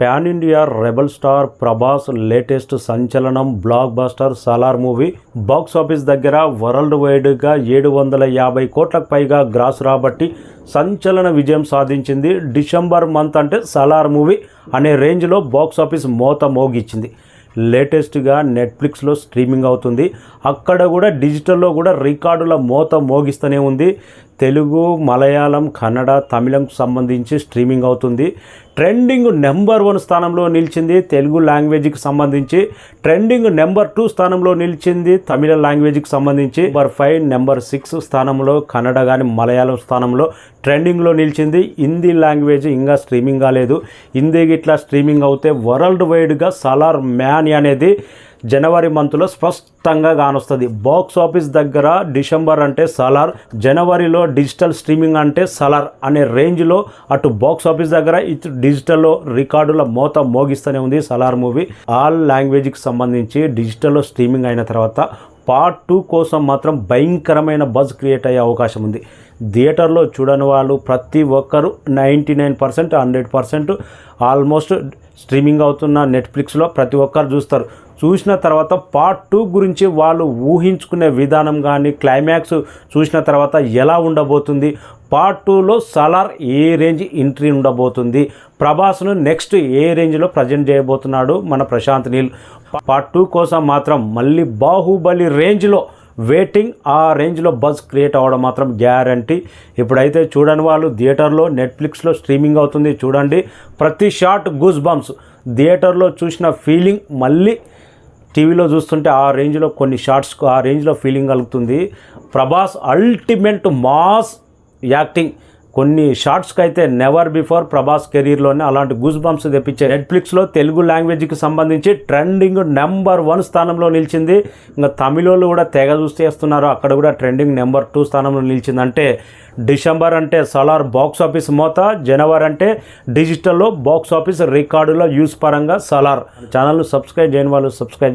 Pan India rebel star Prabhas latest సంచలనం blockbuster Salaar movie box office దగ్గర world వైడ్గా 750 కోట్లకు పైగా గ్రాస్ రాబట్టి సంచలన విజయం సాధించింది. డిసెంబర్ మంత్ అంటే సలార్ మూవీ అనే రేంజ్లో బాక్స్ ఆఫీస్ మోత మోగించింది. లేటెస్ట్గా నెట్ఫ్లిక్స్లో స్ట్రీమింగ్ అవుతుంది. అక్కడ కూడా డిజిటల్లో కూడా రికార్డుల మోత మోగిస్తూనే ఉంది. తెలుగు, మలయాళం, కన్నడ, తమిళంకు సంబంధించి స్ట్రీమింగ్ అవుతుంది. ట్రెండింగ్ నెంబర్ 1 స్థానంలో నిలిచింది తెలుగు లాంగ్వేజ్కి సంబంధించి. ట్రెండింగ్ నెంబర్ 2 స్థానంలో నిలిచింది తమిళ లాంగ్వేజ్కి సంబంధించి. నెంబర్ 5, నెంబర్ 6 స్థానంలో కన్నడ కానీ మలయాళం స్థానంలో ట్రెండింగ్లో నిలిచింది. హిందీ లాంగ్వేజ్ ఇంకా స్ట్రీమింగ్ కాలేదు. హిందీకి ఇట్లా స్ట్రీమింగ్ అవుతే వరల్డ్ వైడ్గా సలార్ మ్యాన్ అనేది జనవరి మంత్లో స్పష్టంగా కానొస్తుంది. బాక్స్ ఆఫీస్ దగ్గర డిసెంబర్ అంటే సలార్, జనవరిలో డిజిటల్ స్ట్రీమింగ్ అంటే సలార్ అనే రేంజ్లో అటు బాక్స్ ఆఫీస్ దగ్గర ఇటు డిజిటల్లో రికార్డుల మోత మోగిస్తూనే ఉంది సలార్ మూవీ. ఆల్ లాంగ్వేజ్కి సంబంధించి డిజిటల్లో స్ట్రీమింగ్ అయిన తర్వాత పార్ట్ 2 కోసం మాత్రం భయంకరమైన బజ్ క్రియేట్ అయ్యే అవకాశం ఉంది. థియేటర్లో చూడని వాళ్ళు ప్రతి ఒక్కరు 99%, 100% ఆల్మోస్ట్ స్ట్రీమింగ్ అవుతున్న నెట్ఫ్లిక్స్లో ప్రతి ఒక్కరు చూస్తారు. చూసిన తర్వాత పార్ట్ 2 గురించి వాళ్ళు ఊహించుకునే విధానం కానీ క్లైమాక్స్ చూసిన తర్వాత ఎలా ఉండబోతుంది, పార్ట్ 2లో సలార్ ఏ రేంజ్ ఎంట్రీ ఉండబోతుంది, ప్రభాస్ను నెక్స్ట్ ఏ రేంజ్లో ప్రజెంట్ చేయబోతున్నాడు మన ప్రశాంత్ నీల్. పార్ట్ 2 కోసం మాత్రం మళ్ళీ బాహుబలి రేంజ్లో వెయిటింగ్. ఆ రేంజ్లో బజ్ క్రియేట్ అవ్వడం మాత్రం గ్యారంటీ. ఇప్పుడైతే చూడని వాళ్ళు థియేటర్లో నెట్ఫ్లిక్స్లో స్ట్రీమింగ్ అవుతుంది చూడండి. ప్రతి షాట్ గూస్ బంప్స్. థియేటర్లో చూసిన ఫీలింగ్ మళ్ళీ టీవీలో చూస్తుంటే ఆ రేంజ్లో కొన్ని షార్ట్స్కు ఆ రేంజ్లో ఫీలింగ్ కలుగుతుంది. Prabhas ultimate mass acting. కొన్ని షార్ట్స్కి అయితే నెవర్ బిఫోర్ ప్రభాస్ కెరీర్లోనే అలాంటి గూస్ బంప్స్ తెప్పించే నెట్ఫ్లిక్స్లో తెలుగు లాంగ్వేజ్కి సంబంధించి ట్రెండింగ్ నెంబర్ 1 స్థానంలో నిలిచింది. ఇంకా తమిళోళ్ళు కూడా తెగ చూస్తేస్తున్నారు. అక్కడ కూడా ట్రెండింగ్ నెంబర్ 2 స్థానంలో నిలిచిందంటే డిసెంబర్ అంటే సలార్ బాక్స్ ఆఫీస్ మోత, జనవరి అంటే డిజిటల్లో బాక్స్ ఆఫీస్ రికార్డులో యూస్ పరంగా సలార్. ఛానల్ను సబ్స్క్రైబ్ చేయని వాళ్ళు సబ్స్క్రైబ్